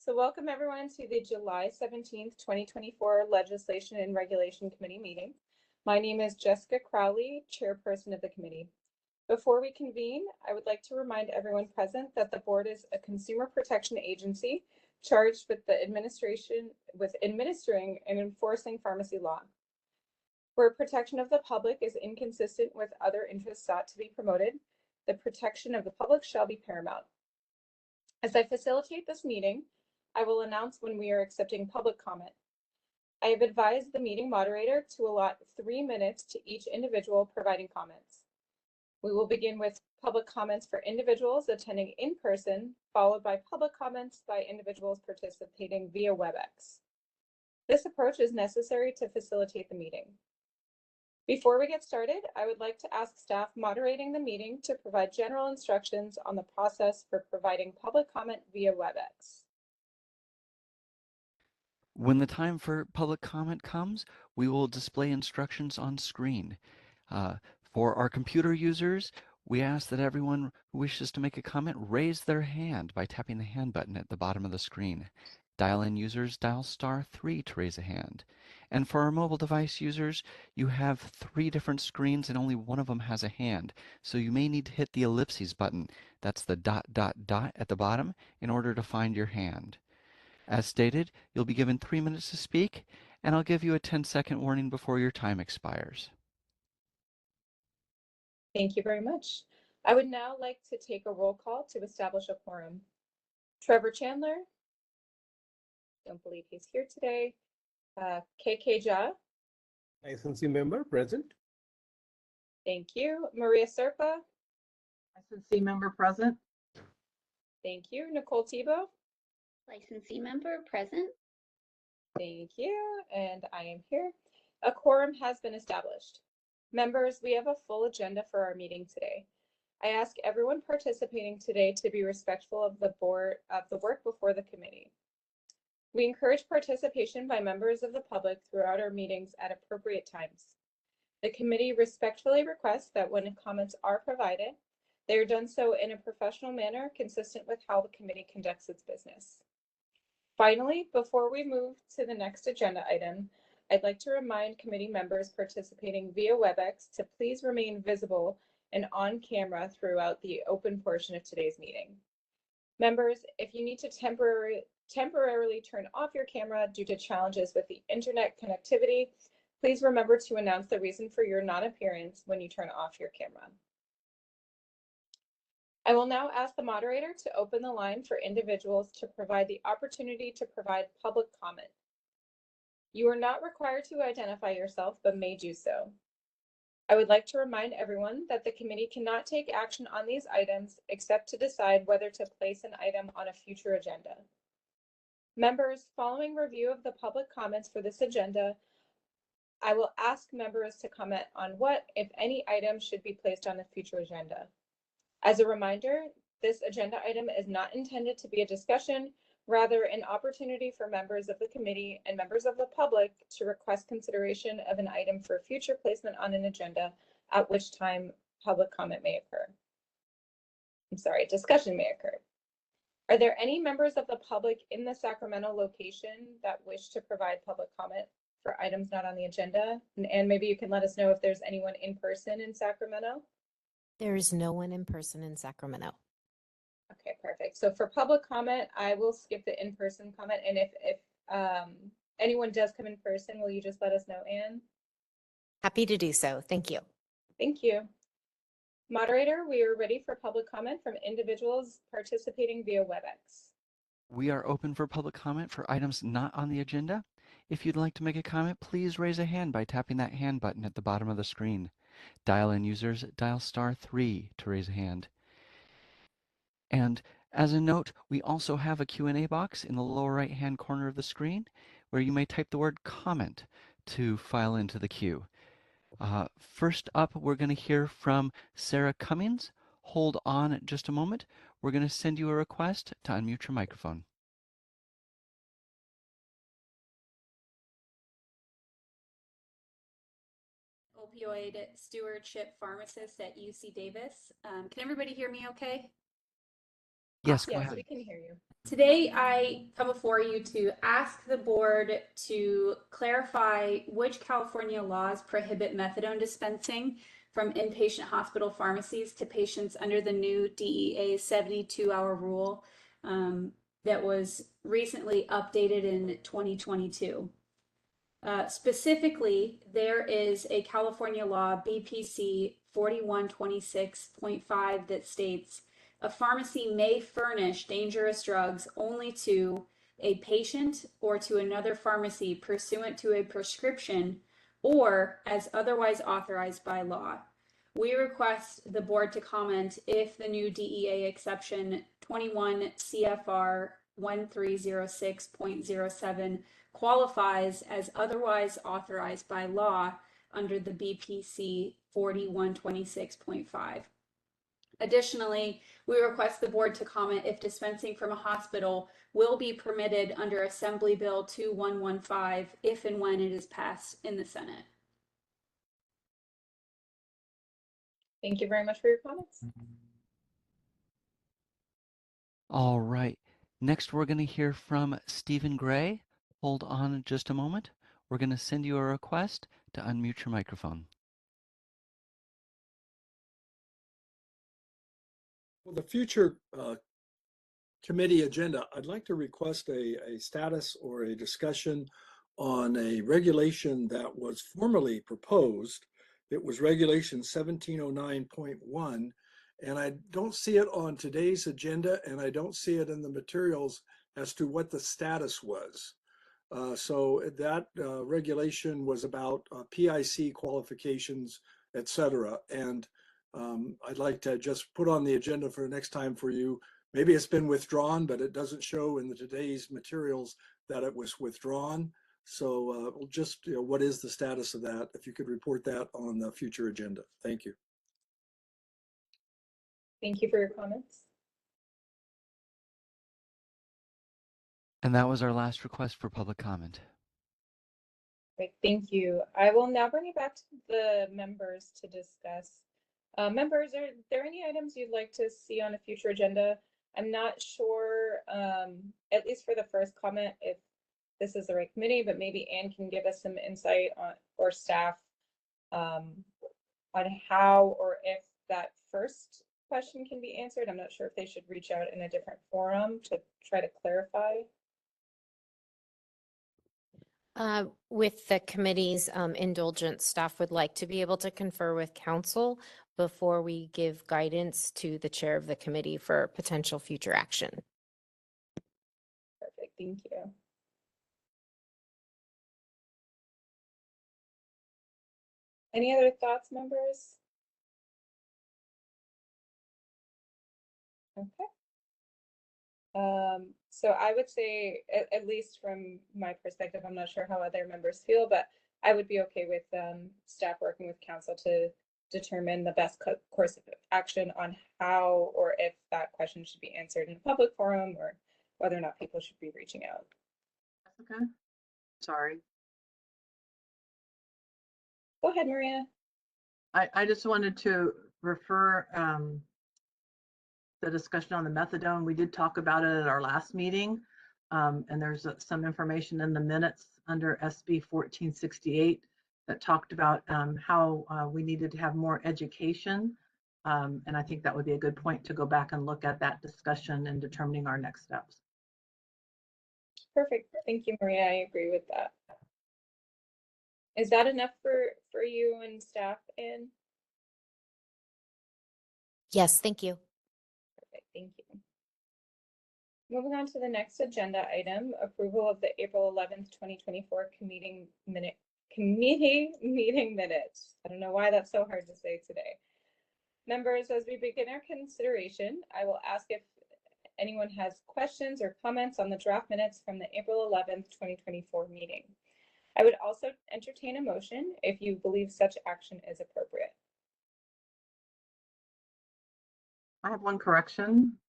So welcome everyone to the July 17th, 2024 Legislation and Regulation Committee meeting. My name is Jessica Crowley, chairperson of the committee. Before we convene, I would like to remind everyone present that the board is a consumer protection agency charged with administering and enforcing pharmacy law. Where protection of the public is inconsistent with other interests sought to be promoted, the protection of the public shall be paramount. As I facilitate this meeting, I will announce when we are accepting public comment. I have advised the meeting moderator to allot 3 minutes to each individual providing comments. We will begin with public comments for individuals attending in person, followed by public comments by individuals participating via WebEx. This approach is necessary to facilitate the meeting. Before we get started, I would like to ask staff moderating the meeting to provide general instructions on the process for providing public comment via WebEx. When the time for public comment comes, we will display instructions on screen. For our computer users, we ask that everyone who wishes to make a comment raise their hand by tapping the hand button at the bottom of the screen. Dial-in users dial *3 to raise a hand. And for our mobile device users, you have 3 different screens and only one of them has a hand. So you may need to hit the ellipses button. That's the ... at the bottom in order to find your hand. As stated, you'll be given 3 minutes to speak, and I'll give you a 10-second warning before your time expires. Thank you very much. I would now like to take a roll call to establish a quorum. Trevor Chandler, don't believe he's here today. KK Jha. Licensee member present. Thank you. Maria Serpa. Licensee member present. Thank you. Nicole Thibault. Licensee member present. Thank you. And I am here. A quorum has been established. Members, we have a full agenda for our meeting today. I ask everyone participating today to be respectful of the work before the committee. We encourage participation by members of the public throughout our meetings at appropriate times. The committee respectfully requests that when comments are provided, they are done so in a professional manner consistent with how the committee conducts its business. Finally, before we move to the next agenda item, I'd like to remind committee members participating via WebEx to please remain visible and on camera throughout the open portion of today's meeting. Members, if you need to temporarily turn off your camera due to challenges with the internet connectivity, please remember to announce the reason for your non-appearance when you turn off your camera. I will now ask the moderator to open the line for individuals to provide the opportunity to provide public comment. You are not required to identify yourself, but may do so. I would like to remind everyone that the committee cannot take action on these items except to decide whether to place an item on a future agenda. Members, following review of the public comments for this agenda, I will ask members to comment on what, if any, items should be placed on a future agenda. As a reminder, this agenda item is not intended to be a discussion, rather an opportunity for members of the committee and members of the public to request consideration of an item for future placement on an agenda, at which time public comment may occur. Discussion may occur. Are there any members of the public in the Sacramento location that wish to provide public comment for items not on the agenda? And maybe you can let us know if there's anyone in person in Sacramento. There is no one in person in Sacramento. Okay, perfect. So for public comment, I will skip the in-person comment. And if anyone does come in person, will you just let us know, Anne? Happy to do so. Thank you. Thank you. Moderator, we are ready for public comment from individuals participating via WebEx. We are open for public comment for items not on the agenda. If you'd like to make a comment, please raise a hand by tapping that hand button at the bottom of the screen. Dial-in users dial *3 to raise a hand. And as a note, we also have a Q&A box in the lower right-hand corner of the screen where you may type the word comment to file into the queue. First up, we're going to hear from Sarah Cummings. Hold on just a moment. We're going to send you a request to unmute your microphone. Opioid stewardship pharmacist at UC Davis. Can everybody hear me okay? Yes, go Yes, ahead. we can hear you. Today, I come before you to ask the board to clarify which California laws prohibit methadone dispensing from inpatient hospital pharmacies to patients under the new DEA 72-hour rule that was recently updated in 2022. Specifically, there is a California law, BPC 4126.5, that states a pharmacy may furnish dangerous drugs only to a patient or to another pharmacy pursuant to a prescription or as otherwise authorized by law. We request the board to comment if the new DEA exception 21 CFR 1306.07 qualifies as otherwise authorized by law under the BPC 4126.5. Additionally, we request the board to comment if dispensing from a hospital will be permitted under Assembly Bill 2115 if and when it is passed in the Senate. Thank you very much for your comments. All right. Next, we're going to hear from Stephen Gray. Hold on just a moment. We're going to send you a request to unmute your microphone. For the future committee agenda, I'd like to request a status or a discussion on a regulation that was formally proposed. It was regulation 1709.1, and I don't see it on today's agenda, and I don't see it in the materials as to what the status was. So that regulation was about PIC qualifications, et cetera. And I'd like to just put on the agenda for next time for you. Maybe it's been withdrawn, but it doesn't show in today's materials that it was withdrawn. So just, what is the status of that? If you could report that on the future agenda. Thank you. Thank you for your comments. And that was our last request for public comment. Great, thank you. I will now bring it back to the members to discuss. Members, are there any items you'd like to see on a future agenda? I'm not sure, at least for the first comment, if this is the right committee, but maybe Anne can give us some insight on, or staff, on how or if that first question can be answered. I'm not sure if they should reach out in a different forum to try to clarify. With the committee's indulgence, staff would like to be able to confer with council before we give guidance to the chair of the committee for potential future action. Perfect, thank you. Any other thoughts, members? Okay. So I would say, at least from my perspective, I'm not sure how other members feel, but I would be okay with staff working with council to determine the best course of action on how or if that question should be answered in a public forum or whether or not people should be reaching out. Jessica? Sorry. Go ahead, Maria. I just wanted to refer the discussion on the methadone. We did talk about it at our last meeting, and there's some information in the minutes under SB 1468 that talked about how we needed to have more education. And I think that would be a good point to go back and look at that discussion and determining our next steps. Perfect. Thank you, Maria. I agree with that. Is that enough for you and staff, Anne? Yes, thank you. Perfect. Thank you. Moving on to the next agenda item, approval of the April 11th, 2024 committee meeting minutes. I don't know why that's so hard to say today. Members, as we begin our consideration, I will ask if anyone has questions or comments on the draft minutes from the April 11th, 2024 meeting. I would also entertain a motion if you believe such action is appropriate. I have one correction.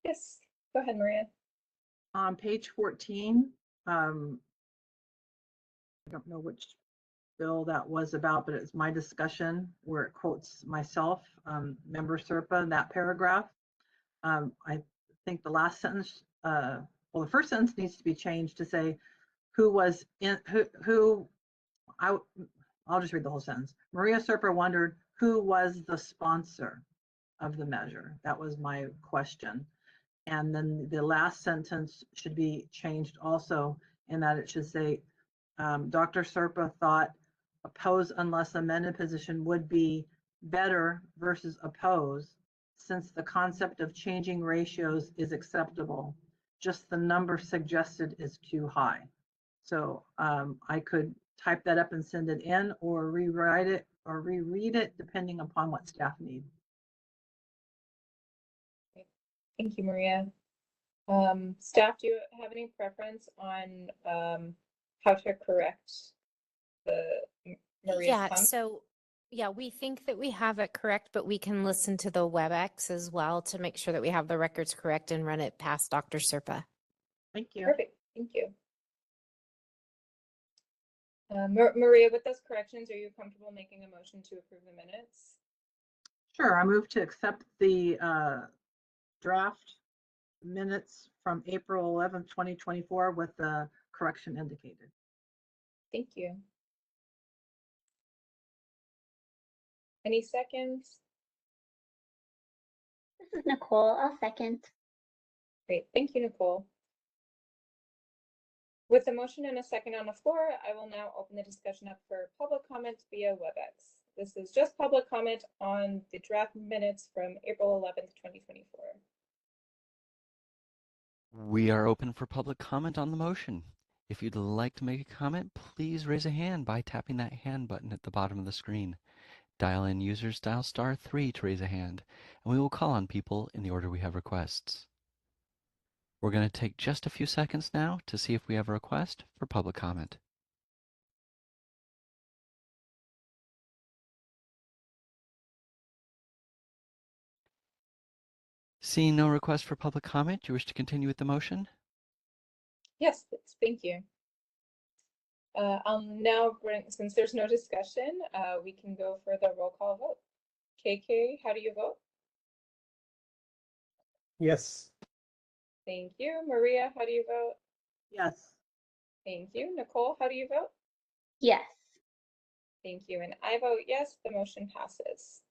Yes, go ahead, Maria. On page 14, I don't know which bill that was about, but it's my discussion where it quotes myself, member Serpa, in that paragraph. I think the last sentence, well, the first sentence needs to be changed to say who was in, I'll just read the whole sentence. Maria Serpa wondered who was the sponsor of the measure. That was my question. And then the last sentence should be changed also in that it should say, Dr. Serpa thought oppose unless amended position would be better versus oppose, since the concept of changing ratios is acceptable. Just the number suggested is too high. So I could type that up and send it in, or rewrite it or reread it depending upon what staff need. Thank you, Maria. Staff, do you have any preference on how to correct Maria's Yeah, comment? so yeah, we think that we have it correct, but we can listen to the WebEx as well to make sure that we have the records correct and run it past Dr. Serpa. Thank you. Perfect, thank you. Maria, with those corrections, are you comfortable making a motion to approve the minutes? Sure, I move to accept the draft minutes from April 11th, 2024 with the correction indicated. Thank you. Any seconds? This is Nicole. I'll second. Great, thank you, Nicole. With the motion and a second on the floor, I will now open the discussion up for public comment via WebEx. This is just public comment on the draft minutes from April 11th, 2024. We are open for public comment on the motion. If you'd like to make a comment, please raise a hand by tapping that hand button at the bottom of the screen. Dial-in users dial *3 to raise a hand, and we will call on people in the order we have requests. We're going to take just a few seconds now to see if we have a request for public comment. Seeing no request for public comment, do you wish to continue with the motion? Yes, thank you. I'll now bring, since there's no discussion, we can go for the roll call vote. KK, how do you vote? Yes. Thank you. Maria, how do you vote? Yes. Thank you. Nicole, how do you vote? Yes. Thank you. And I vote yes, the motion passes.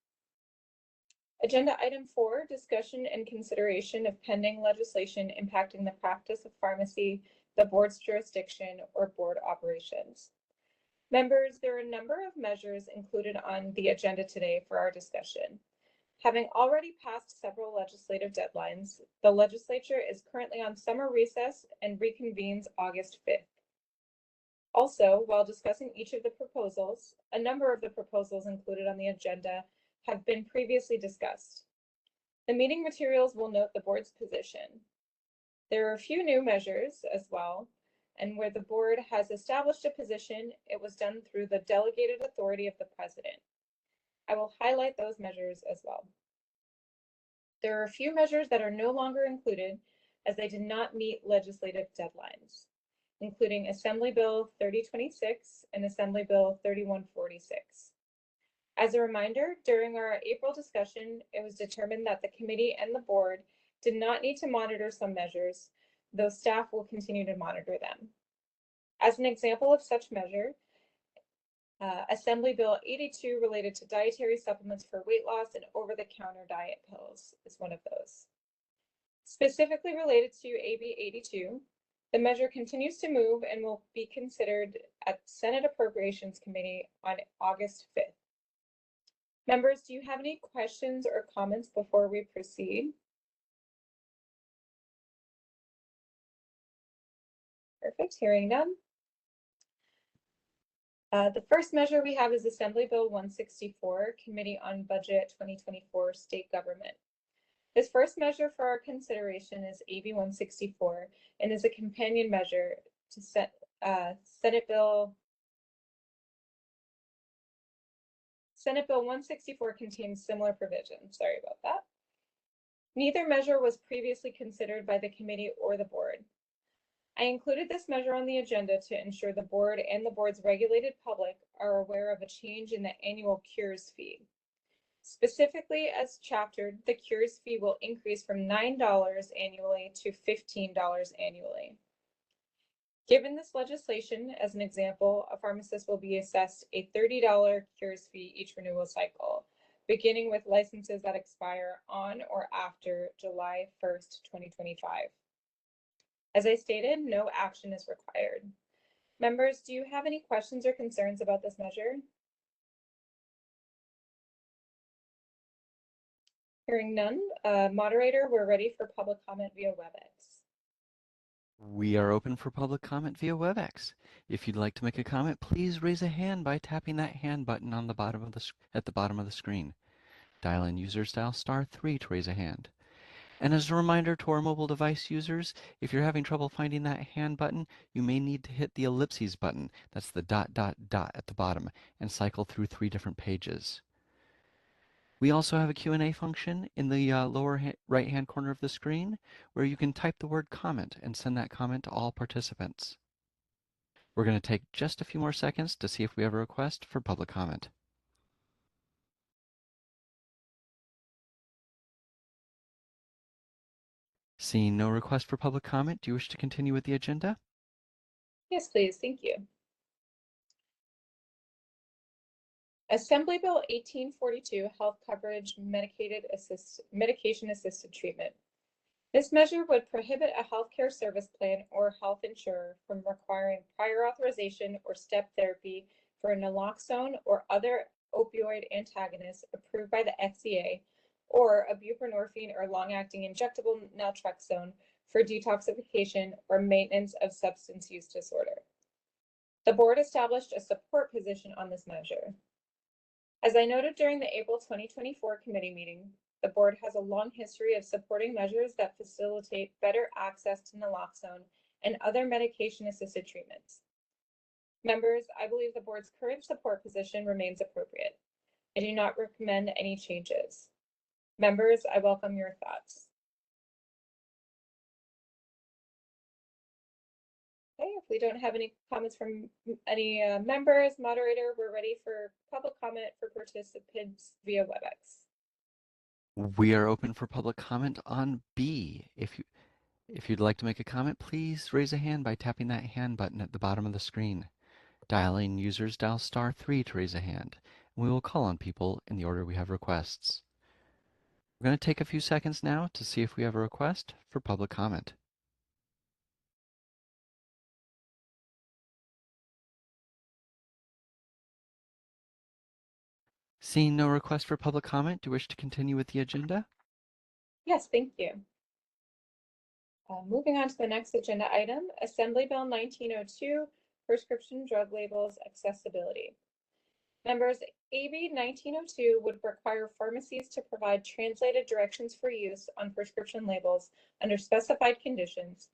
Agenda item 4, discussion and consideration of pending legislation impacting the practice of pharmacy, the board's jurisdiction, or board operations. Members, there are a number of measures included on the agenda today for our discussion. Having already passed several legislative deadlines, the legislature is currently on summer recess and reconvenes August 5th. Also, while discussing each of the proposals, a number of the proposals included on the agenda have been previously discussed. The meeting materials will note the board's position. There are a few new measures as well, and where the board has established a position, it was done through the delegated authority of the president. I will highlight those measures as well. There are a few measures that are no longer included as they did not meet legislative deadlines, including Assembly Bill 3026 and Assembly Bill 3146. As a reminder, during our April discussion, it was determined that the committee and the board did not need to monitor some measures, though staff will continue to monitor them. As an example of such measure, Assembly Bill 82 related to dietary supplements for weight loss and over-the-counter diet pills is one of those. Specifically related to AB 82, the measure continues to move and will be considered at Senate Appropriations Committee on August 5th. Members, do you have any questions or comments before we proceed? Perfect, hearing none. The first measure we have is Assembly Bill 164, Committee on Budget 2024 State Government. This first measure for our consideration is AB 164 and is a companion measure to Senate Bill 164 contains similar provisions. Sorry about that. Neither measure was previously considered by the committee or the board. I included this measure on the agenda to ensure the board and the board's regulated public are aware of a change in the annual cures fee. Specifically, as chaptered, the cures fee will increase from $9 annually to $15 annually. Given this legislation, as an example, a pharmacist will be assessed a $30 cures fee each renewal cycle, beginning with licenses that expire on or after July 1st, 2025. As I stated, no action is required. Members, do you have any questions or concerns about this measure? Hearing none, moderator, we're ready for public comment via WebEx. We are open for public comment via WebEx. If you'd like to make a comment, please raise a hand by tapping that hand button on the bottom of at the bottom of the screen. Dial in users dial *3 to raise a hand. And as a reminder to our mobile device users, if you're having trouble finding that hand button, you may need to hit the ellipses button. That's the ... at the bottom, and cycle through 3 different pages. We also have a Q&A function in the lower right-hand corner of the screen where you can type the word comment and send that comment to all participants. We're going to take just a few more seconds to see if we have a request for public comment. Seeing no request for public comment, do you wish to continue with the agenda? Yes, please. Thank you. Assembly Bill 1842, Health Coverage Medication-Assisted Treatment. This measure would prohibit a healthcare service plan or health insurer from requiring prior authorization or step therapy for naloxone or other opioid antagonists approved by the FDA, or a buprenorphine or long-acting injectable naltrexone for detoxification or maintenance of substance use disorder. The board established a support position on this measure. As I noted during the April 2024 committee meeting, the board has a long history of supporting measures that facilitate better access to naloxone and other medication-assisted treatments. Members, I believe the board's current support position remains appropriate. I do not recommend any changes. Members, I welcome your thoughts. Okay, if we don't have any comments from any members, moderator, we're ready for public comment for participants via WebEx. We are open for public comment on B. If you'd like to make a comment, please raise a hand by tapping that hand button at the bottom of the screen. Dialing users dial *3 to raise a hand, and we will call on people in the order we have requests. We're going to take a few seconds now to see if we have a request for public comment. Seeing no request for public comment, do you wish to continue with the agenda? Yes, thank you. Moving on to the next agenda item, Assembly Bill 1902, Prescription Drug Labels Accessibility. Members, AB 1902 would require pharmacies to provide translated directions for use on prescription labels under specified conditions,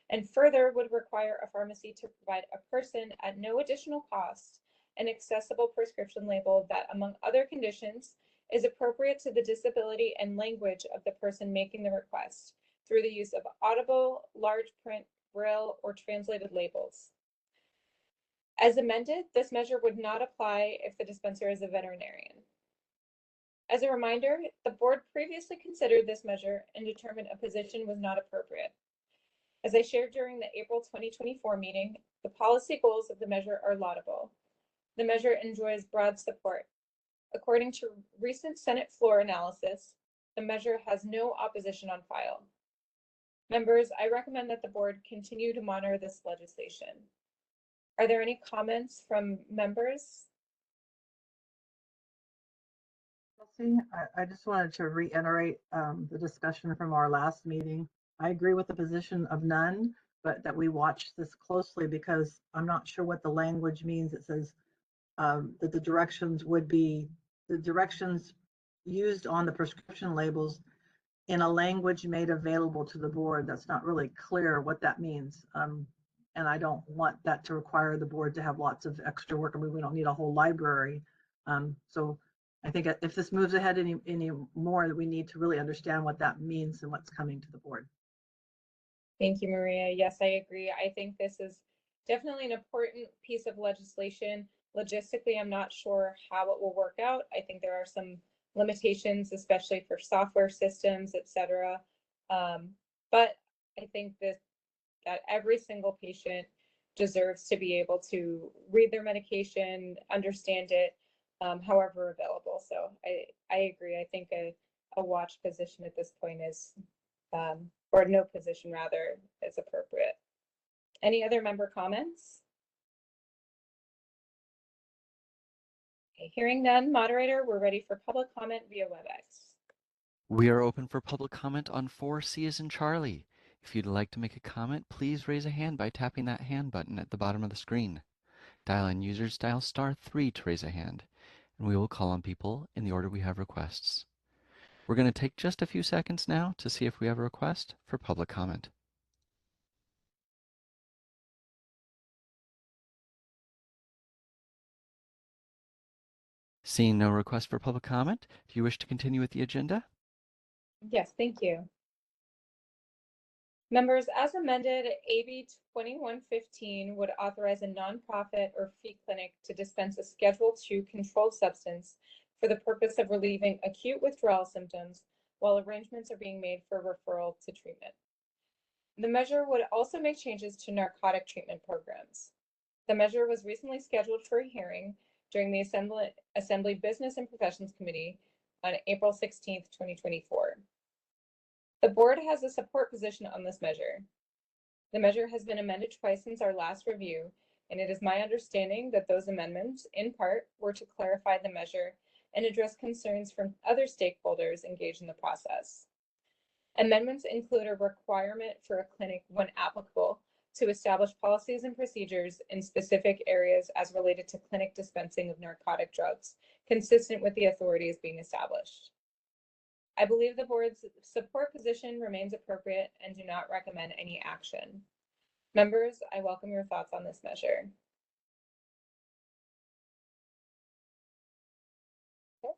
and further would require a pharmacy to provide a person at no additional cost an accessible prescription label that, among other conditions, is appropriate to the disability and language of the person making the request through the use of audible, large print, braille, or translated labels. As amended, this measure would not apply if the dispenser is a veterinarian. As a reminder, the board previously considered this measure and determined a position was not appropriate. As I shared during the April 2024 meeting, the policy goals of the measure are laudable. The measure enjoys broad support. According to recent Senate floor analysis, the measure has no opposition on file. Members, I recommend that the board continue to monitor this legislation. Are there any comments from members? I just wanted to reiterate the discussion from our last meeting. I agree with the position of none, but that we watch this closely because I'm not sure what the language means. It says that the directions would be the directions used on the prescription labels in a language made available to the board. That's not really clear what that means. And I don't want that to require the board to have lots of extra work. I mean, we don't need a whole library. So I think if this moves ahead any more, we need to really understand what that means and what's coming to the board. Thank you, Maria. Yes, I agree. I think this is definitely an important piece of legislation. Logistically, I'm not sure how it will work out. I think there are some limitations, especially for software systems, etc. But I think that every single patient deserves to be able to read their medication, understand it, however available. So I agree. I think a watch position at this point is, or no position rather, is appropriate. Any other member comments? Okay, hearing none, moderator, we're ready for public comment via WebEx. We are open for public comment on 4C as in Charlie. If you'd like to make a comment, please raise a hand by tapping that hand button at the bottom of the screen. Dial in users, dial *3 to raise a hand, and we will call on people in the order we have requests. We're going to take just a few seconds now to see if we have a request for public comment. Seeing no request for public comment, do you wish to continue with the agenda? Yes, thank you. Members, as amended, AB 2115 would authorize a nonprofit or fee clinic to dispense a Schedule II controlled substance for the purpose of relieving acute withdrawal symptoms while arrangements are being made for referral to treatment. The measure would also make changes to narcotic treatment programs. The measure was recently scheduled for a hearing during the Assembly Business and Professions Committee on April 16, 2024. The board has a support position on this measure. The measure has been amended twice since our last review, and it is my understanding that those amendments, in part, were to clarify the measure and address concerns from other stakeholders engaged in the process. Amendments include a requirement for a clinic, when applicable, to establish policies and procedures in specific areas as related to clinic dispensing of narcotic drugs, consistent with the authorities being established. I believe the board's support position remains appropriate and do not recommend any action. Members, I welcome your thoughts on this measure. Okay.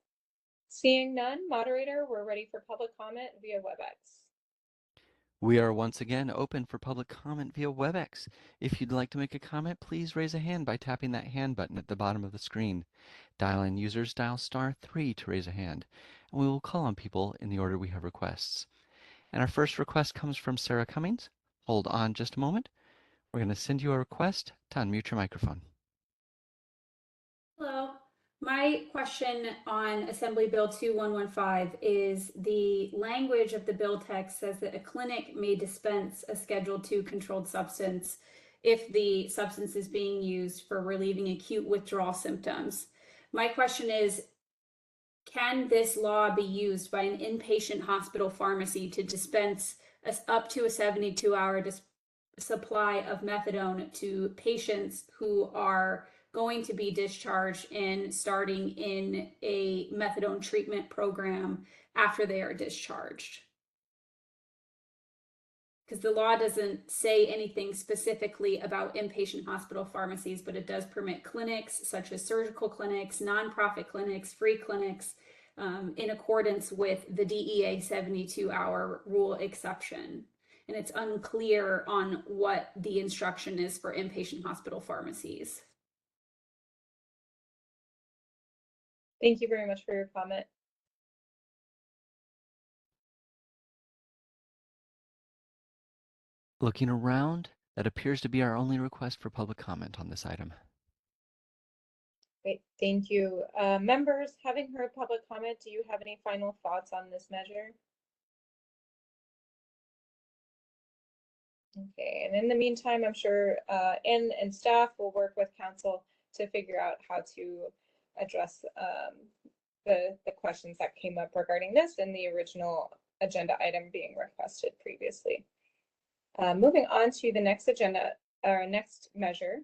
Seeing none, moderator, we're ready for public comment via WebEx. We are once again open for public comment via WebEx. If you'd like to make a comment, please raise a hand by tapping that hand button at the bottom of the screen. Dial in users, dial *3 to raise a hand, and we will call on people in the order we have requests. And our first request comes from Sarah Cummings. Hold on just a moment. We're going to send you a request to unmute your microphone. Hello. My question on Assembly Bill 2115 is the language of the bill text says that a clinic may dispense a Schedule II controlled substance if the substance is being used for relieving acute withdrawal symptoms. My question is, can this law be used by an inpatient hospital pharmacy to dispense up to a 72-hour supply of methadone to patients who are going to be discharged and starting in a methadone treatment program after they are discharged? Because the law doesn't say anything specifically about inpatient hospital pharmacies, but it does permit clinics such as surgical clinics, nonprofit clinics, free clinics, in accordance with the DEA 72-hour rule exception. And it's unclear on what the instruction is for inpatient hospital pharmacies. Thank you very much for your comment. Looking around, that appears to be our only request for public comment on this item. Great, thank you. Members, having heard public comment, do you have any final thoughts on this measure? Okay, and in the meantime, I'm sure Ann and staff will work with council to figure out how to address the questions that came up regarding this and the original agenda item being requested previously. Moving on to the next agenda, or next measure,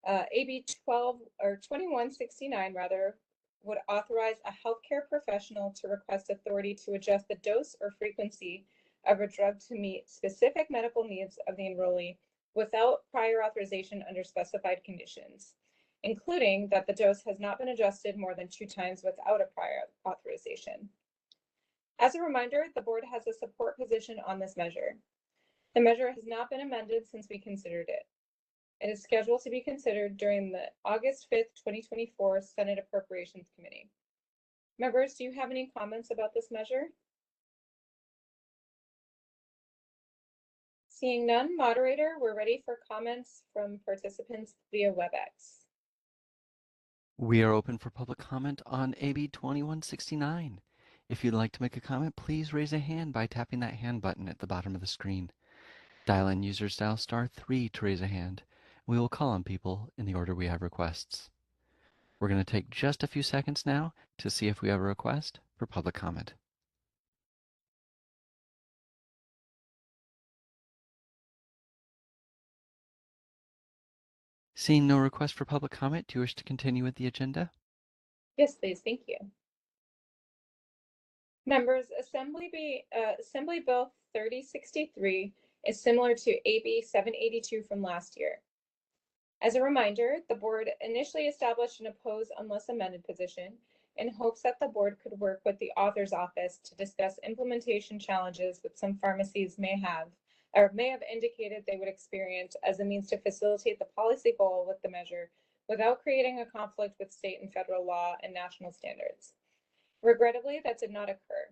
AB 2169 rather would authorize a healthcare professional to request authority to adjust the dose or frequency of a drug to meet specific medical needs of the enrollee without prior authorization under specified conditions, including that the dose has not been adjusted more than 2 times without a prior authorization. As a reminder, the board has a support position on this measure. The measure has not been amended since we considered it. It is scheduled to be considered during the August 5th, 2024 Senate Appropriations Committee. Members, do you have any comments about this measure? Seeing none, moderator, we're ready for comments from participants via WebEx. We are open for public comment on AB 2169. If you'd like to make a comment, please raise a hand by tapping that hand button at the bottom of the screen. Dial-in users dial *3 to raise a hand. We will call on people in the order we have requests. We're going to take just a few seconds now to see if we have a request for public comment. Seeing no request for public comment, do you wish to continue with the agenda? Yes, please. Thank you. Members, Assembly Bill 3063 is similar to AB 782 from last year. As a reminder, the board initially established an oppose unless amended position in hopes that the board could work with the author's office to discuss implementation challenges that some pharmacies may have indicated they would experience as a means to facilitate the policy goal with the measure without creating a conflict with state and federal law and national standards. Regrettably, that did not occur.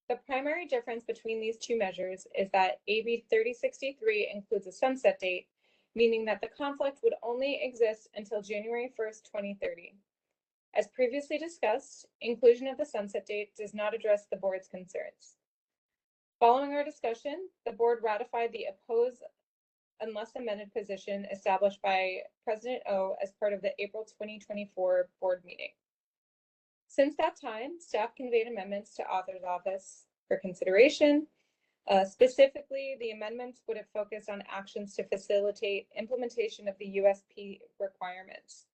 The primary difference between these two measures is that AB 3063 includes a sunset date, meaning that the conflict would only exist until January 1st, 2030. As previously discussed, inclusion of the sunset date does not address the board's concerns. Following our discussion, the board ratified the oppose unless amended position established by President O as part of the April 2024 board meeting. Since that time, staff conveyed amendments to author's office for consideration. Specifically, the amendments would have focused on actions to facilitate implementation of the USP requirements.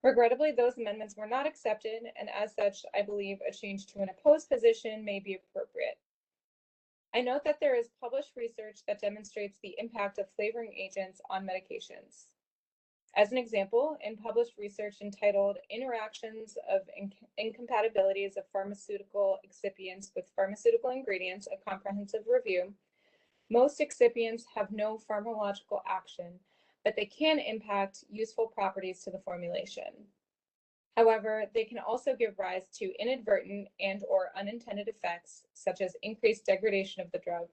Regrettably, those amendments were not accepted, and as such, I believe a change to an opposed position may be appropriate. I note that there is published research that demonstrates the impact of flavoring agents on medications. As an example, in published research entitled Interactions of Incompatibilities of Pharmaceutical Excipients with Pharmaceutical Ingredients, a Comprehensive Review, most excipients have no pharmacological action, but they can impact useful properties to the formulation. However, they can also give rise to inadvertent and/or unintended effects, such as increased degradation of the drug.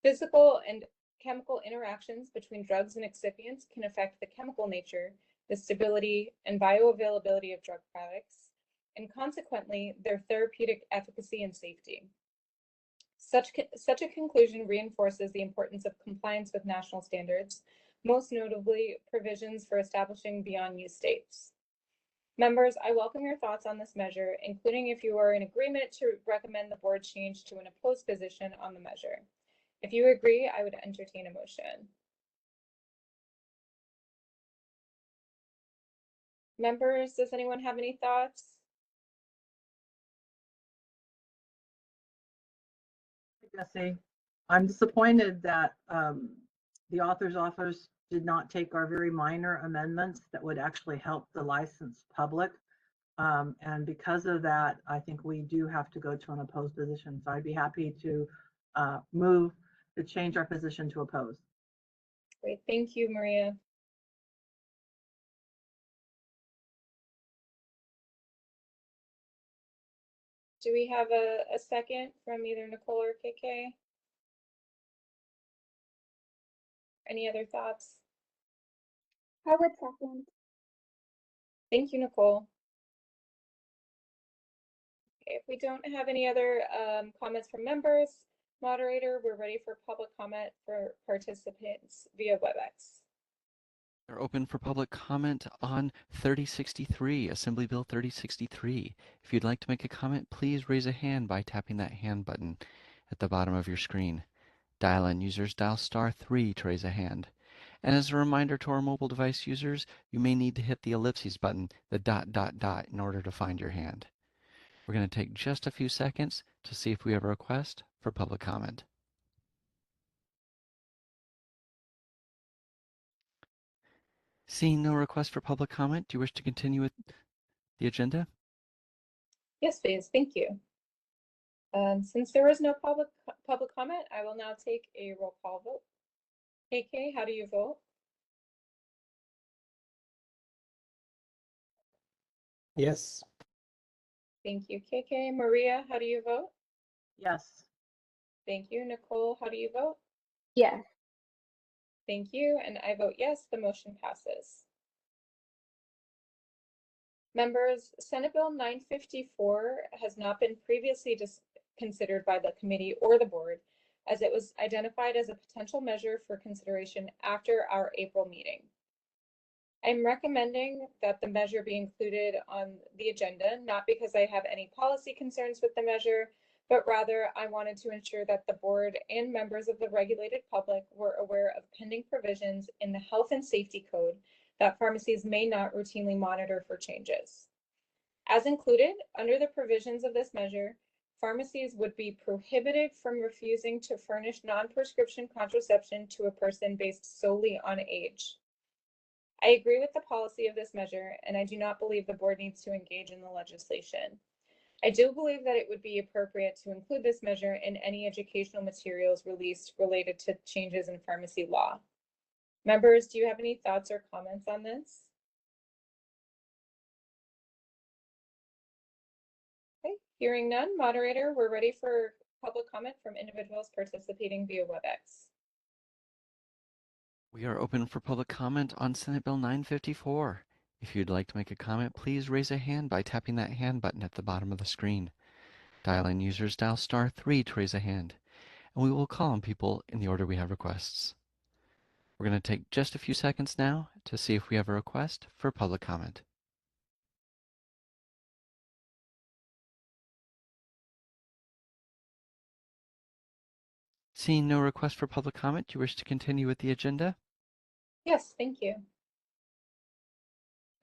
Physical and chemical interactions between drugs and excipients can affect the chemical nature, the stability, and bioavailability of drug products, and consequently, their therapeutic efficacy and safety. Such a conclusion reinforces the importance of compliance with national standards, most notably provisions for establishing beyond use states. Members, I welcome your thoughts on this measure, including if you are in agreement to recommend the board change to an opposed position on the measure. If you agree, I would entertain a motion. Members, does anyone have any thoughts? Jesse, I'm disappointed that the author's office did not take our very minor amendments that would actually help the licensed public. And because of that, I think we do have to go to an opposed position. So I'd be happy to move to change our position to oppose. Great, thank you, Maria. Do we have a second from either Nicole or KK? Any other thoughts? I would second. Thank you, Nicole. Okay, if we don't have any other comments from members, moderator, we're ready for public comment for participants via WebEx. They're open for public comment on 3063, Assembly Bill 3063. If you'd like to make a comment, please raise a hand by tapping that hand button at the bottom of your screen. Dial-in users dial *3 to raise a hand. And as a reminder to our mobile device users, you may need to hit the ellipses button, the ... in order to find your hand. We're going to take just a few seconds to see if we have a request for public comment. Seeing no request for public comment, do you wish to continue with the agenda? Yes, please. Thank you. Since there is no public comment, I will now take a roll call vote. KK, how do you vote? Yes. Thank you, KK. Maria, how do you vote? Yes. Thank you. Nicole, how do you vote? Yes. Thank you. And I vote yes, the motion passes. Members, Senate Bill 954 has not been previously considered by the committee or the board, as it was identified as a potential measure for consideration after our April meeting. I'm recommending that the measure be included on the agenda, not because I have any policy concerns with the measure, but rather I wanted to ensure that the board and members of the regulated public were aware of pending provisions in the Health and Safety Code that pharmacies may not routinely monitor for changes. As included, under the provisions of this measure, pharmacies would be prohibited from refusing to furnish non-prescription contraception to a person based solely on age. I agree with the policy of this measure, and I do not believe the board needs to engage in the legislation. I do believe that it would be appropriate to include this measure in any educational materials released related to changes in pharmacy law. Members, do you have any thoughts or comments on this? Okay, hearing none, moderator, we're ready for public comment from individuals participating via WebEx. We are open for public comment on Senate Bill 954. If you'd like to make a comment, please raise a hand by tapping that hand button at the bottom of the screen. Dial-in users dial *3 to raise a hand, and we will call on people in the order we have requests. We're going to take just a few seconds now to see if we have a request for public comment. Seeing no request for public comment, do you wish to continue with the agenda? Yes, thank you.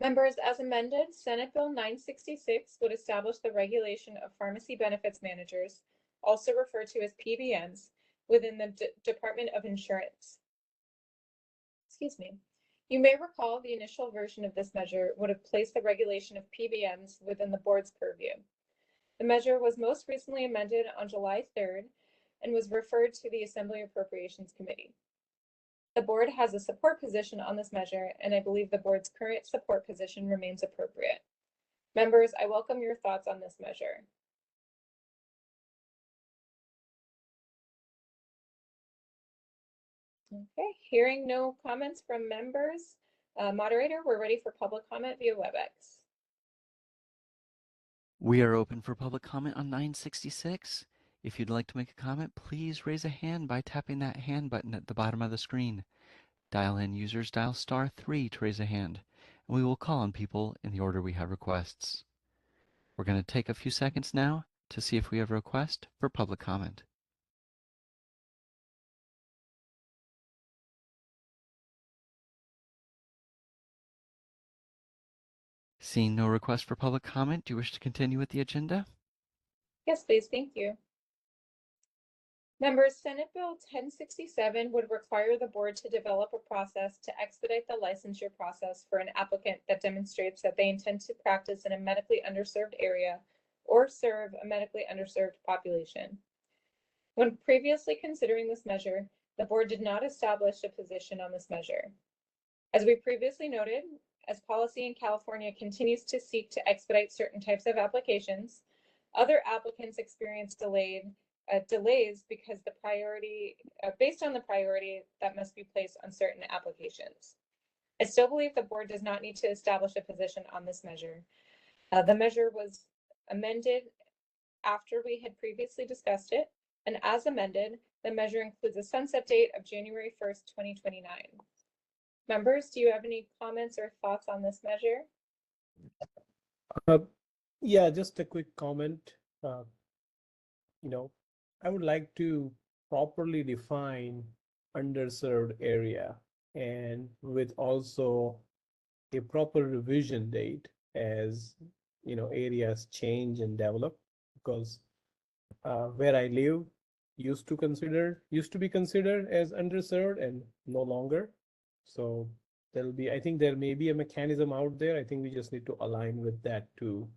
Members, as amended, Senate Bill 966 would establish the regulation of pharmacy benefits managers, also referred to as PBMs, within the Department of Insurance. Excuse me. You may recall the initial version of this measure would have placed the regulation of PBMs within the board's purview. The measure was most recently amended on July 3rd and was referred to the Assembly Appropriations Committee. The board has a support position on this measure, and I believe the board's current support position remains appropriate. Members, I welcome your thoughts on this measure. Okay, hearing no comments from members, moderator, we're ready for public comment via WebEx. We are open for public comment on 966. If you'd like to make a comment, please raise a hand by tapping that hand button at the bottom of the screen. Dial-in users dial *3 to raise a hand, and we will call on people in the order we have requests. We're going to take a few seconds now to see if we have a request for public comment. Seeing no request for public comment, do you wish to continue with the agenda? Yes, please, thank you. Members, Senate Bill 1067 would require the board to develop a process to expedite the licensure process for an applicant that demonstrates that they intend to practice in a medically underserved area or serve a medically underserved population. When previously considering this measure, the board did not establish a position on this measure. As we previously noted, as policy in California continues to seek to expedite certain types of applications, other applicants experience delays because the priority, based on the priority that must be placed on certain applications. I still believe the board does not need to establish a position on this measure. The measure was amended after we had previously discussed it, and as amended, the measure includes a sunset date of January 1st, 2029. Members, do you have any comments or thoughts on this measure? Yeah, just a quick comment. I would like to properly define underserved area, and with also a proper revision date as areas change and develop, because where I live used to be considered as underserved and no longer. So I think there may be a mechanism out there. I think we just need to align with that to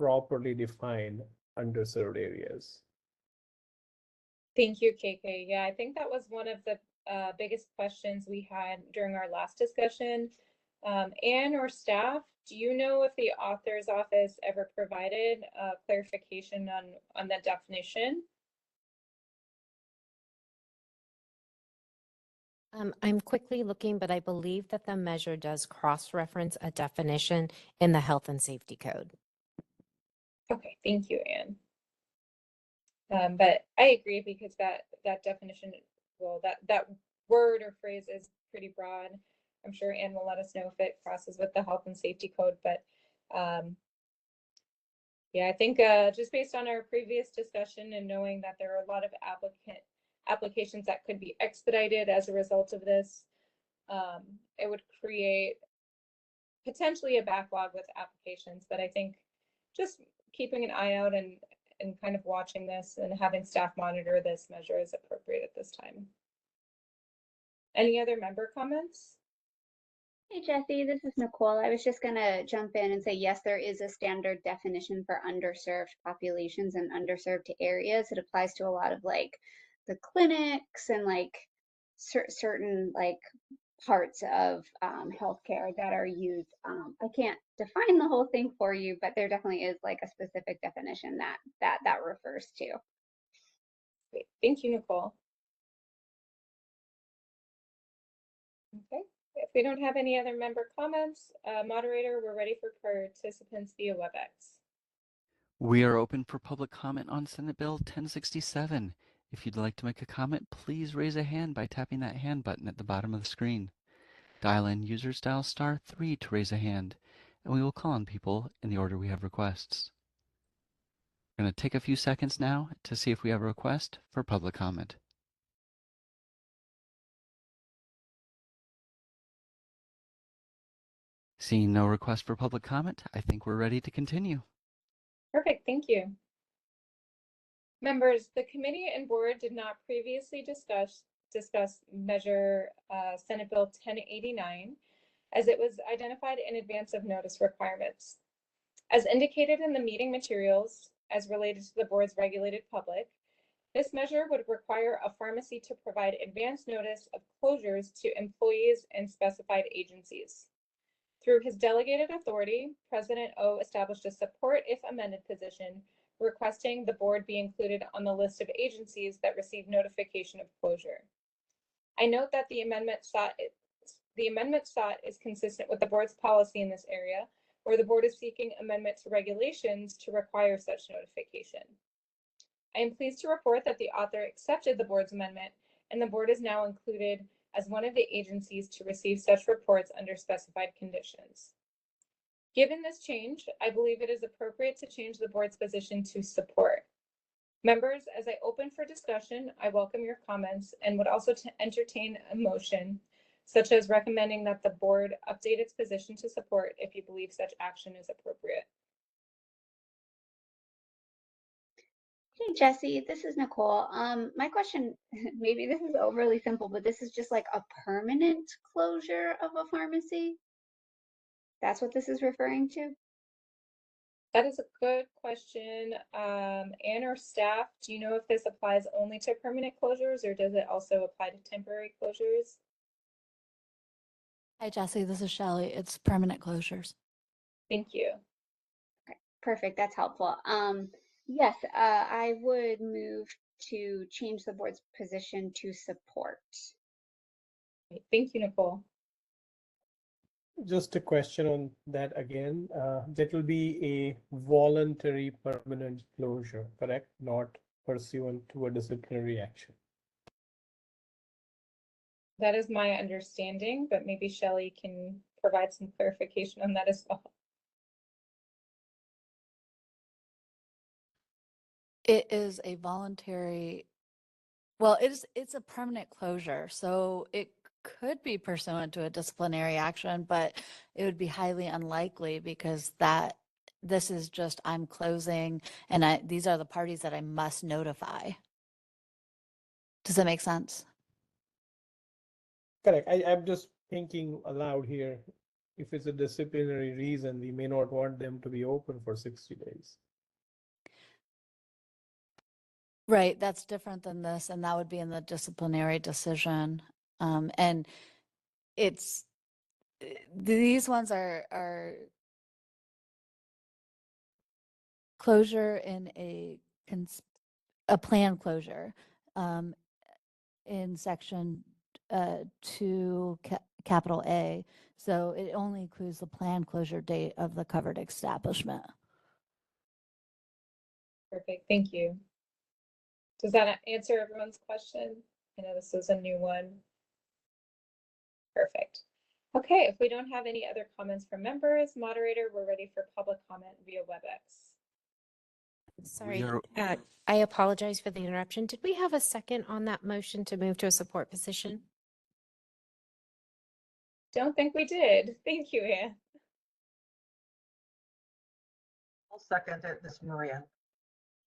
properly define underserved areas. Thank you, KK. Yeah, I think that was one of the biggest questions we had during our last discussion. Anne or staff, do you know if the author's office ever provided clarification on that definition? I'm quickly looking, but I believe that the measure does cross-reference a definition in the health and safety code. Okay, thank you, Anne. But I agree because that definition, well, that word or phrase is pretty broad. I'm sure Anne will let us know if it crosses with the health and safety code, but yeah, I think just based on our previous discussion and knowing that there are a lot of applications that could be expedited as a result of this, it would create potentially a backlog with applications. But I think just keeping an eye out and kind of watching this and having staff monitor this measure is appropriate at this time. Any other member comments? Hey Jesse, this is Nicole. I was just gonna jump in and say, yes, there is a standard definition for underserved populations and underserved areas. It applies to a lot of like the clinics and like certain like parts of healthcare that are used. I can't define the whole thing for you, but there definitely is like a specific definition that refers to. Great. Thank you, Nicole. Okay, if we don't have any other member comments, moderator, we're ready for participants via WebEx. We are open for public comment on Senate Bill 1067. If you'd like to make a comment, please raise a hand by tapping that hand button at the bottom of the screen. Dial in users dial *3 to raise a hand, and we will call on people in the order we have requests. We're going to take a few seconds now to see if we have a request for public comment. Seeing no request for public comment, I think we're ready to continue. Perfect, thank you. Members, the committee and board did not previously discuss measure Senate Bill 1089 as it was identified in advance of notice requirements. As indicated in the meeting materials as related to the board's regulated public, this measure would require a pharmacy to provide advance notice of closures to employees and specified agencies. Through his delegated authority, President O established a support if amended position requesting the board be included on the list of agencies that receive notification of closure. I note that the amendment sought is consistent with the board's policy in this area, where the board is seeking amendment to regulations to require such notification. I am pleased to report that the author accepted the board's amendment, and the board is now included as one of the agencies to receive such reports under specified conditions. Given this change, I believe it is appropriate to change the board's position to support. Members, as I open for discussion, I welcome your comments and would also entertain a motion, such as recommending that the board update its position to support if you believe such action is appropriate. Hey Jesse, this is Nicole. My question, maybe this is overly simple, but this is just like a permanent closure of a pharmacy? That's what this is referring to? That is a good question. Anne or staff, do you know if this applies only to permanent closures or does it also apply to temporary closures? Hi, Jesse. This is Shelley. It's permanent closures. Thank you. Okay, perfect. That's helpful. Yes, I would move to change the board's position to support. Thank you, Nicole. Just a question on that again. That will be a voluntary permanent closure, correct? Not pursuant to a disciplinary action. That is my understanding, but maybe Shelley can provide some clarification on that as well. It is a voluntary, well, it's a permanent closure. So it could be pursuant to a disciplinary action, but it would be highly unlikely because this is just I'm closing and these are the parties that I must notify. Does that make sense? Correct. I'm just thinking aloud here. If it's a disciplinary reason, we may not want them to be open for 60 days. Right. That's different than this. And that would be in the disciplinary decision. And it's these ones are closure in a planned closure in section 2 capital A. So it only includes the planned closure date of the covered establishment. Perfect, thank you. Does that answer everyone's question? I know this is a new one. Perfect. Okay, if we don't have any other comments from members, moderator, we're ready for public comment via WebEx. Sorry, are- I apologize for the interruption. Did we have a second on that motion to move to a support position? Don't think we did. Thank you, Anne. I'll second it, this is Maria.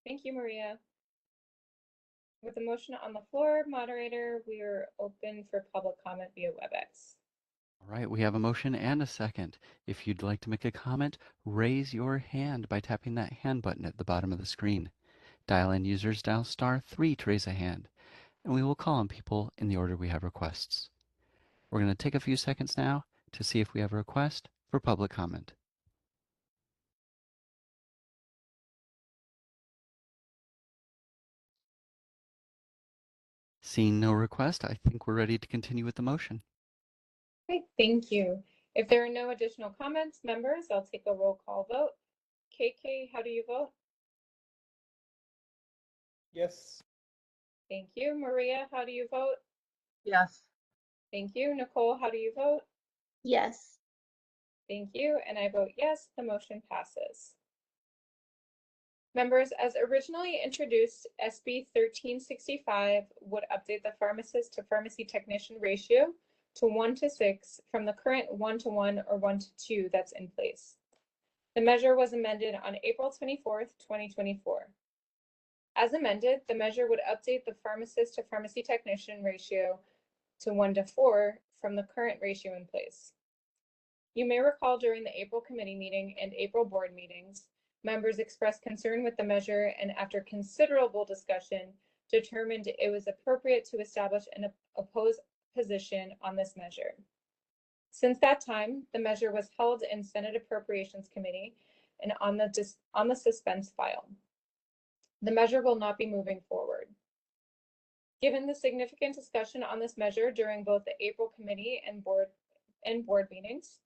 Thank you, Maria. With the motion on the floor, moderator, we are open for public comment via WebEx. All right, we have a motion and a second. If you'd like to make a comment, raise your hand by tapping that hand button at the bottom of the screen. Dial-in users dial *3 to raise a hand, and we will call on people in the order we have requests. We're going to take a few seconds now to see if we have a request for public comment. Seeing no request, I think we're ready to continue with the motion. Great, thank you. If there are no additional comments, members, I'll take a roll call vote. KK, how do you vote? Yes. Thank you. Maria, how do you vote? Yes. Thank you. Nicole, how do you vote? Yes. Thank you. And I vote yes, the motion passes. Members, as originally introduced, SB 1365 would update the pharmacist to pharmacy technician ratio to 1:6 from the current 1:1 or 1:2 that's in place. The measure was amended on April 24th, 2024. As amended, the measure would update the pharmacist to pharmacy technician ratio to 1:4 from the current ratio in place. You may recall during the April committee meeting and April board meetings, members expressed concern with the measure and after considerable discussion, determined it was appropriate to establish an opposed position on this measure. Since that time, the measure was held in Senate Appropriations Committee and on the suspense file. The measure will not be moving forward. Given the significant discussion on this measure during both the April committee and board meetings,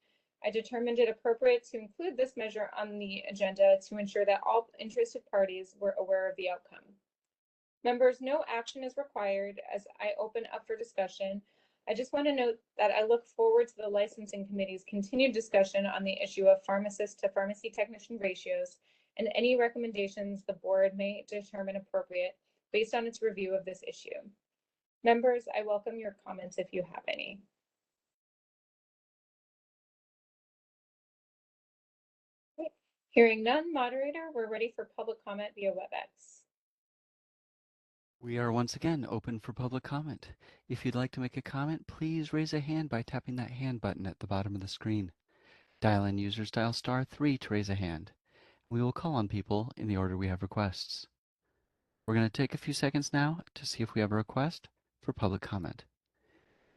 I determined it appropriate to include this measure on the agenda to ensure that all interested parties were aware of the outcome. Members, no action is required as I open up for discussion. I just want to note that I look forward to the licensing committee's continued discussion on the issue of pharmacist to pharmacy technician ratios and any recommendations the board may determine appropriate based on its review of this issue. Members, I welcome your comments if you have any. Okay. Hearing none, moderator, we're ready for public comment via WebEx. We are once again open for public comment. If you'd like to make a comment, please raise a hand by tapping that hand button at the bottom of the screen. Dial-in users dial *3 to raise a hand. We will call on people in the order we have requests. We're going to take a few seconds now to see if we have a request for public comment.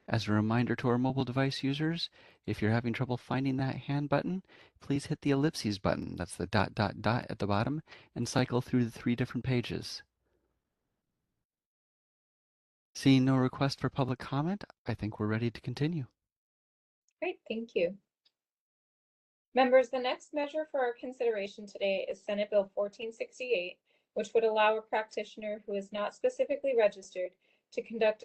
As a reminder to our mobile device users, if you're having trouble finding that hand button, please hit the ellipses button, that's the ... at the bottom, and cycle through the 3 different pages. Seeing no request for public comment, I think we're ready to continue. Great, thank you. Members, the next measure for our consideration today is Senate Bill 1468, which would allow a practitioner who is not specifically registered to conduct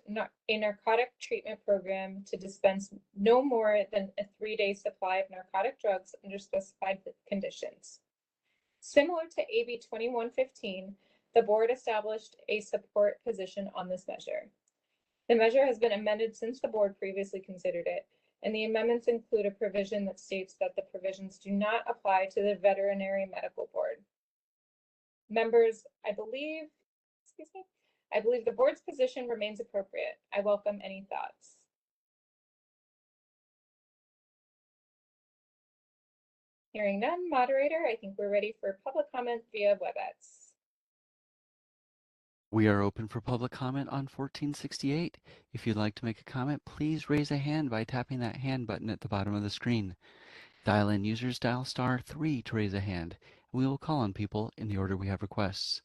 a narcotic treatment program to dispense no more than a 3-day supply of narcotic drugs under specified conditions. Similar to AB 2115, the board established a support position on this measure. The measure has been amended since the board previously considered it, and the amendments include a provision that states that the provisions do not apply to the Veterinary Medical Board. Members, I believe the board's position remains appropriate. I welcome any thoughts. Hearing none, moderator, I think we're ready for public comment via WebEx. We are open for public comment on 1468. If you'd like to make a comment, please raise a hand by tapping that hand button at the bottom of the screen. Dial-in users dial *3 to raise a hand. We will call on people in the order we have requests.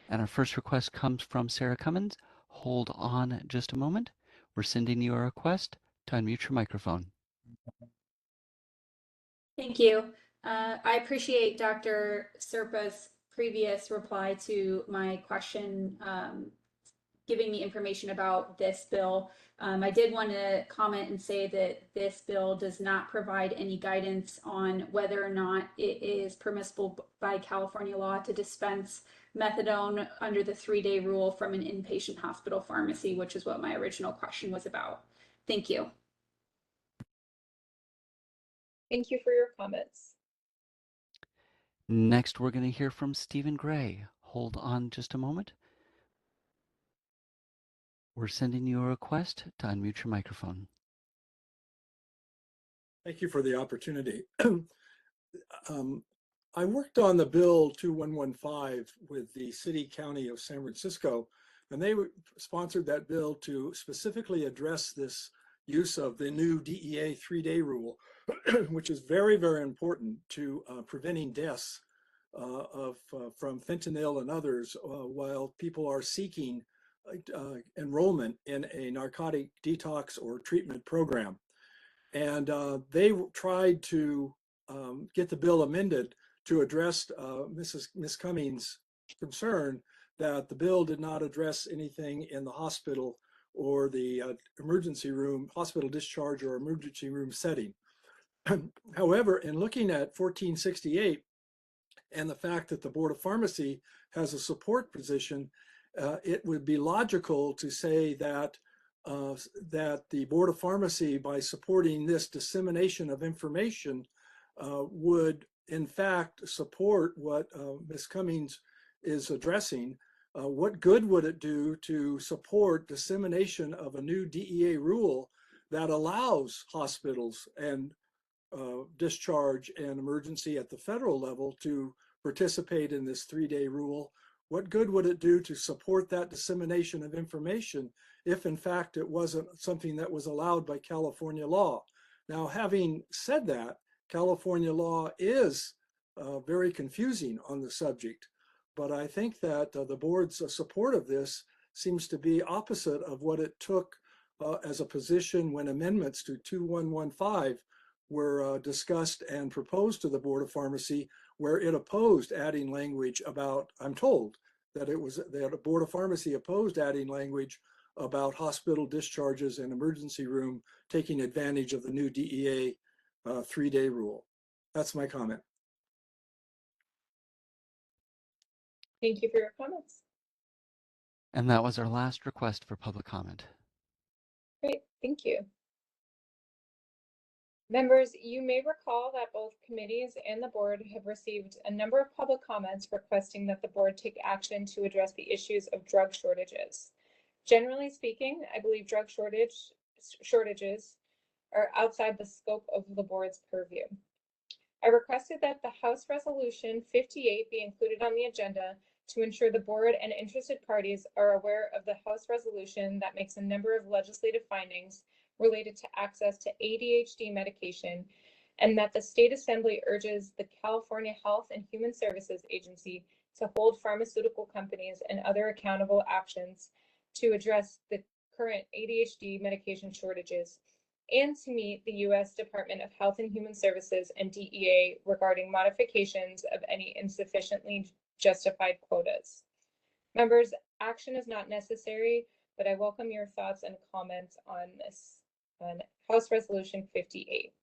And our first request comes from Sarah Cummins. Hold on just a moment. We're sending you a request to unmute your microphone. Thank you. I appreciate Dr. Serpa's previous reply to my question, giving me information about this bill. I did want to comment and say that this bill does not provide any guidance on whether or not it is permissible by California law to dispense methadone under the 3-day rule from an inpatient hospital pharmacy, which is what my original question was about. Thank you. Thank you for your comments. Next, we're going to hear from Stephen Gray. Hold on just a moment. We're sending you a request to unmute your microphone. Thank you for the opportunity. I worked on the bill 2115 with the City County of San Francisco, and they sponsored that bill to specifically address this use of the new DEA 3-day rule, which is very, very important to preventing deaths from fentanyl and others while people are seeking enrollment in a narcotic detox or treatment program. And they tried to get the bill amended to address Ms. Cummings' concern that the bill did not address anything in the hospital or the emergency room, hospital discharge or emergency room setting. However, in looking at 1468 and the fact that the Board of Pharmacy has a support position, it would be logical to say that that the Board of Pharmacy, by supporting this dissemination of information, would in fact support what Ms. Cummings is addressing. What good would it do to support dissemination of a new DEA rule that allows hospitals and discharge and emergency at the federal level to participate in this 3-day rule? What good would it do to support that dissemination of information if in fact it wasn't something that was allowed by California law? Now, having said that, California law is very confusing on the subject, but I think that the board's support of this seems to be opposite of what it took as a position when amendments to 2115 were discussed and proposed to the Board of Pharmacy, where it opposed adding language about, I'm told that it was that the Board of Pharmacy opposed adding language about hospital discharges and emergency room taking advantage of the new DEA 3-day rule. That's my comment. Thank you for your comments. And that was our last request for public comment. Great, thank you. Members, you may recall that both committees and the board have received a number of public comments requesting that the board take action to address the issues of drug shortages. Generally speaking, I believe drug shortages are outside the scope of the board's purview. I requested that the House Resolution 58 be included on the agenda to ensure the board and interested parties are aware of the House resolution that makes a number of legislative findings related to access to ADHD medication, and that the State Assembly urges the California Health and Human Services Agency to hold pharmaceutical companies and other accountable actions to address the current ADHD medication shortages, and to meet the U.S. Department of Health and Human Services and DEA regarding modifications of any insufficiently justified quotas. Members, action is not necessary, but I welcome your thoughts and comments on this, on House Resolution 58.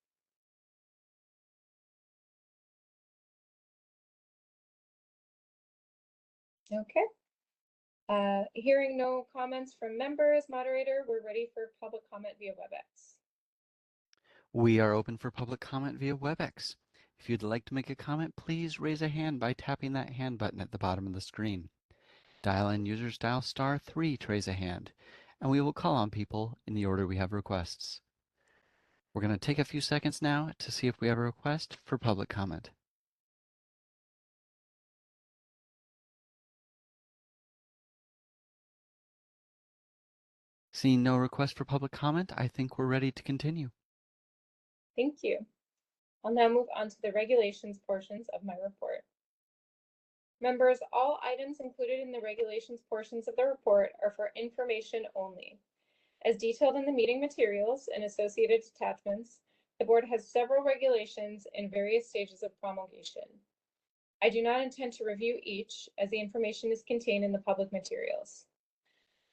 Okay. Hearing no comments from members, moderator, we're ready for public comment via WebEx. We are open for public comment via WebEx. If you'd like to make a comment, please raise a hand by tapping that hand button at the bottom of the screen. Dial-in users dial *3 to raise a hand, and we will call on people in the order we have requests. We're going to take a few seconds now to see if we have a request for public comment. Seeing no request for public comment, I think we're ready to continue. Thank you. I'll now move on to the regulations portions of my report. Members, all items included in the regulations portions of the report are for information only. As detailed in the meeting materials and associated attachments, the board has several regulations in various stages of promulgation. I do not intend to review each, as the information is contained in the public materials.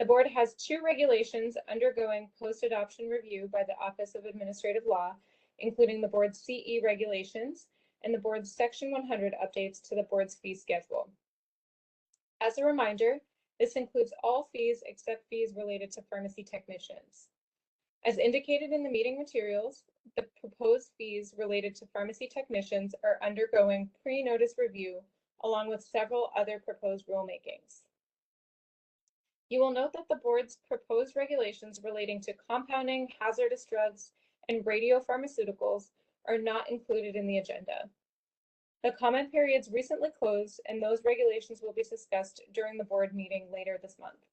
The board has 2 regulations undergoing post-adoption review by the Office of Administrative Law, including the board's CE regulations and the board's Section 100 updates to the board's fee schedule. As a reminder, this includes all fees except fees related to pharmacy technicians. As indicated in the meeting materials, the proposed fees related to pharmacy technicians are undergoing pre-notice review, along with several other proposed rulemakings. You will note that the board's proposed regulations relating to compounding, hazardous drugs, and radiopharmaceuticals are not included in the agenda. The comment periods recently closed, and those regulations will be discussed during the board meeting later this month.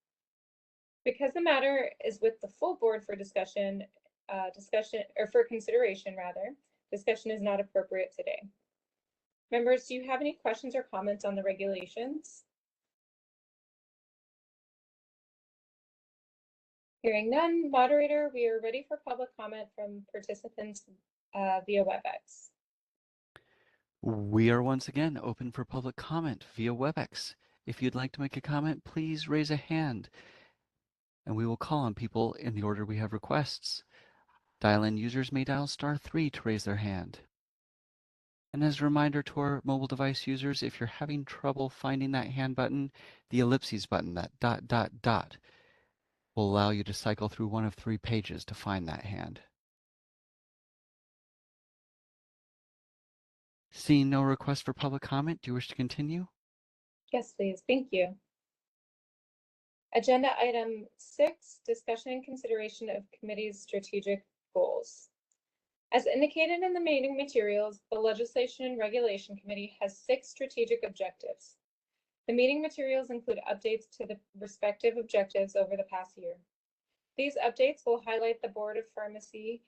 Because the matter is with the full board for discussion discussion is not appropriate today. Members, do you have any questions or comments on the regulations? Hearing none, moderator, we are ready for public comment from participants via WebEx. We are once again open for public comment via WebEx. If you'd like to make a comment, please raise a hand, and we will call on people in the order we have requests. Dial-in users may dial *3 to raise their hand. And as a reminder to our mobile device users, if you're having trouble finding that hand button, the ellipses button, that ... will allow you to cycle through one of 3 pages to find that hand. Seeing no request for public comment, do you wish to continue? Yes, please. Thank you. Agenda item 6, discussion and consideration of committee's strategic goals. As indicated in the meeting materials, the Legislation and Regulation Committee has 6 strategic objectives. The meeting materials include updates to the respective objectives over the past year. These updates will highlight the Board of Pharmacy,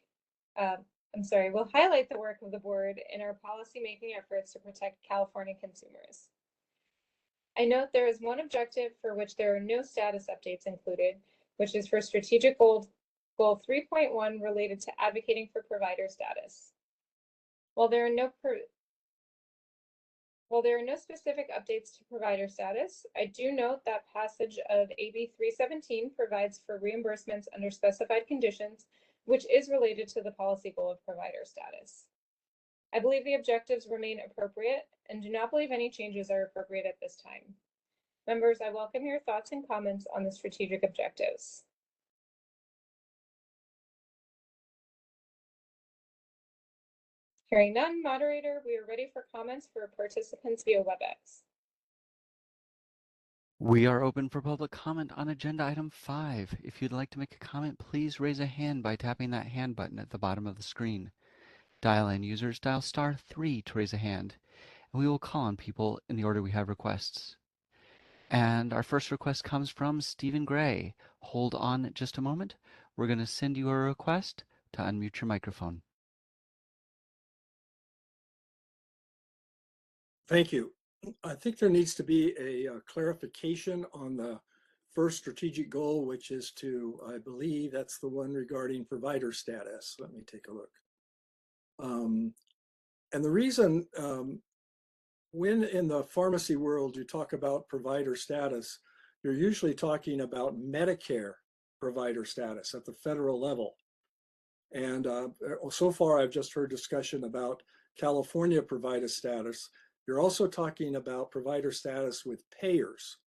will highlight the work of the board in our policy-making efforts to protect California consumers. I note there is one objective for which there are no status updates included, which is for strategic goal 3.1 related to advocating for provider status. While there are no specific updates to provider status, I do note that passage of AB 317 provides for reimbursements under specified conditions, which is related to the policy goal of provider status. I believe the objectives remain appropriate and do not believe any changes are appropriate at this time. Members, I welcome your thoughts and comments on the strategic objectives. Hearing none, moderator, we are ready for comments for participants via WebEx. We are open for public comment on agenda item 5. If you'd like to make a comment, please raise a hand by tapping that hand button at the bottom of the screen. Dial-in users dial *3 to raise a hand, and we will call on people in the order we have requests. And our first request comes from Stephen Gray. Hold on just a moment. We're going to send you a request to unmute your microphone. Thank you. I think there needs to be a clarification on the first strategic goal, which is to, I believe that's the one regarding provider status. Let me take a look. And the reason, when in the pharmacy world you talk about provider status, you're usually talking about Medicare provider status at the federal level. And so far I've just heard discussion about California provider status. You're also talking about provider status with payers.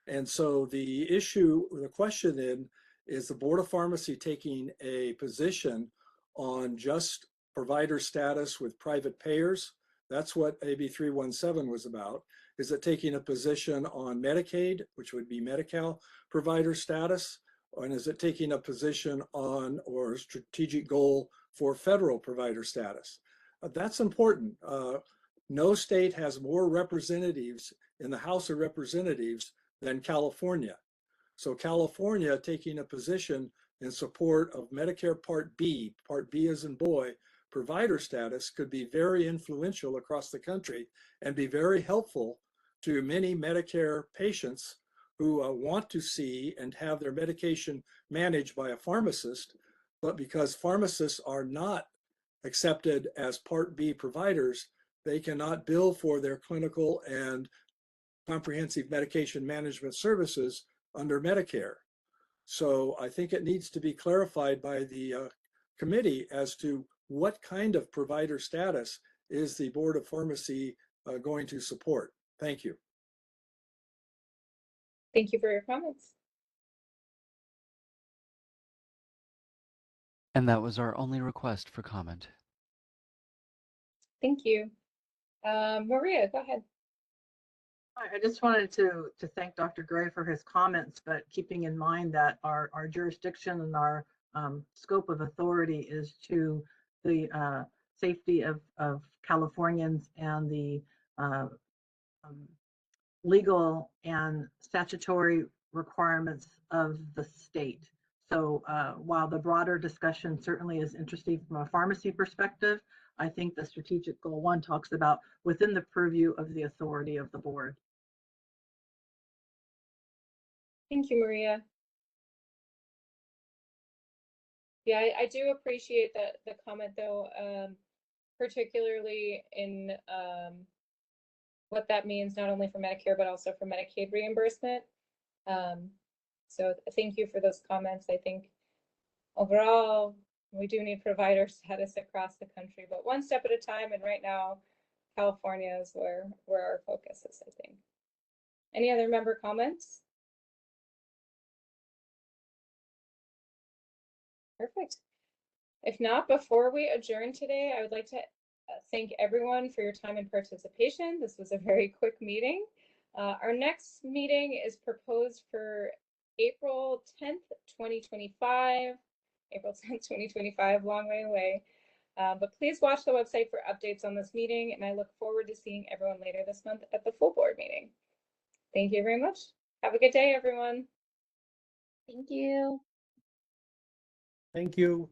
And so the question then is the Board of Pharmacy taking a position on just provider status with private payers? That's what AB 317 was about. Is it taking a position on Medicaid, which would be Medi-Cal provider status? And is it taking a position on or a strategic goal for federal provider status? That's important. No state has more representatives in the House of Representatives than California. So California taking a position in support of Medicare Part B as in boy, provider status could be very influential across the country and be very helpful to many Medicare patients who want to see and have their medication managed by a pharmacist, but because pharmacists are not accepted as Part B providers, they cannot bill for their clinical and comprehensive medication management services under Medicare. So I think it needs to be clarified by the committee as to what kind of provider status is the Board of Pharmacy going to support. Thank you. Thank you for your comments. And that was our only request for comment. Thank you. Maria, go ahead. I just wanted to thank Dr. Gray for his comments, but keeping in mind that our jurisdiction and our scope of authority is to the safety of Californians and the legal and statutory requirements of the state. So while the broader discussion certainly is interesting from a pharmacy perspective, I think the strategic goal 1 talks about within the purview of the authority of the board. Thank you, Maria. Yeah, I do appreciate the comment though, particularly in what that means not only for Medicare but also for Medicaid reimbursement. So thank you for those comments. I think overall we do need provider status across the country, but one step at a time. And right now, California is where our focus is, I think. Any other member comments? Perfect. If not, before we adjourn today, I would like to thank everyone for your time and participation. This was a very quick meeting. Our next meeting is proposed for April 10th, 2025. April 10th, 2025, long way away. But please watch the website for updates on this meeting, and I look forward to seeing everyone later this month at the full board meeting. Thank you very much. Have a good day, everyone. Thank you. Thank you.